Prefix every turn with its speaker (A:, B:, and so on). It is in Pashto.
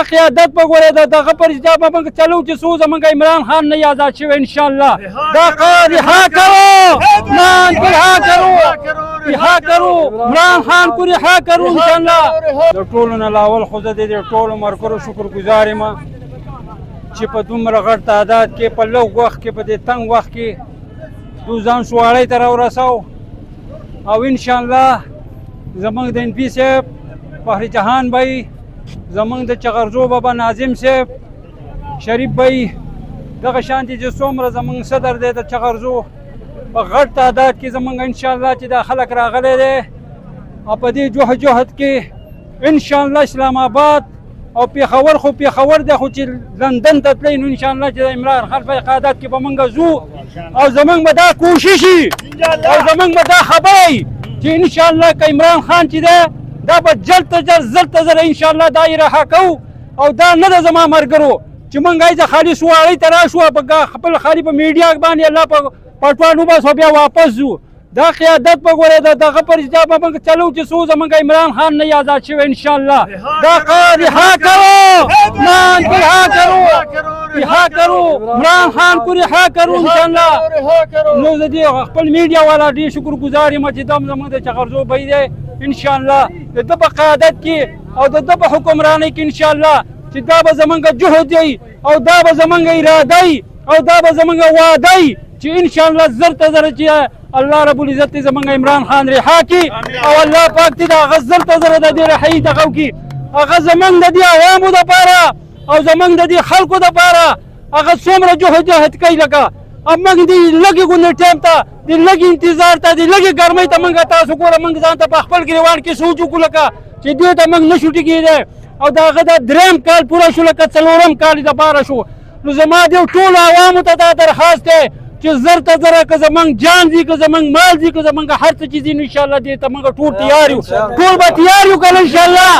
A: قیادت په ګوره دغه پر حساب موږ چلو چې څو زموږ عمران خان نه آزاد شوی انشاءالله دا قاضي رها کرو مان کو رها کرو رها کرو عمران خان کو رها کرو انشاءالله د ټولو نه لاول خو زه د ټولو مرګرو شکرګزار یم چې په دومره غټ تعداد کې په لږ وخت کې په دې تنګ وخت کې دو ځان شواړۍ ته راورسو او انشاءالله زموږ د NP صاحب فخر جهان بھائی زمونږ د چغرزو بابا ناظم صاحب شریف بھائی دغه شانتي چې څومره زمونږ صدر دی د چغرزو په غټ تعداد کې زمونږ انشاءالله چې دا خلک راغلی دی او په دې جهد کې انشاءالله اسلام آباد او پیښور خو پیښور دی خو چې لندن ته تللی نو انشاءالله چې د عمران خان په قیادت کې به موږ ځو او زمونږ به دا کوشش وي او زمونږ به دا خبره وي چې انشاءالله که عمران خان چې دی دا به جلد تر زر انشاءالله دا یې رها کوو او دا نه ده زما ملګرو چې موږ ایزه خالي سوارۍ ته راشو خپل خالي په میډیا باندې الله په پټوان وباسو بیا واپس ځو دا قیادت په ګوره دغه پر حساب موږ چلو چې څو زموږ عمران خان نه آزاد شوی انشاءالله دا قاضي رها کرو مان کو رها کرو رها کرو عمران خان کو رها کرو انشاءالله نو زه دې خپل میډیا والا ډېر شکرګزار یم چې دا زموږ د چغرزو بی دی انشاءالله د ده په قیادت کې او د ده په حکمرانۍ کې انشاءالله چې دا به زمونږ جهد دی او دا به زمونږ اراده وي او دا به زمونږ واده وي چې انشاءالله زر ته زر چې الله رب العزت زمونږ عمران خان رها کړي او الله پاک دې د هغه زر ته زر د دې رهایي دغه وکړي هغه زمونږ د دې عوامو دپاره او زمونږ د دې خلکو دپاره هغه څومره جهد کوي لکه موږ دې لږې غوندې ټایم ته د لږ انتظار ته د لږې ګرمۍ ته موږ تاسو ګوره موږ ځان ته په خپل ګریوان کې سوچ وکړو لکه چې دې ته موږ نشو ټیکېدی او د هغه دا درېیم کال پوره شو لکه څلورم کال یې دپاره شو نو زما دې ټولو عوامو ته دا درخواست دی چې زر ته زره که زموږ جان ځي که زموږ مال ځي که زموږ هر څه چې ځي نو انشاءالله دې ته موږ ټول تیار یو ټول به تیار یو که نه انشاءالله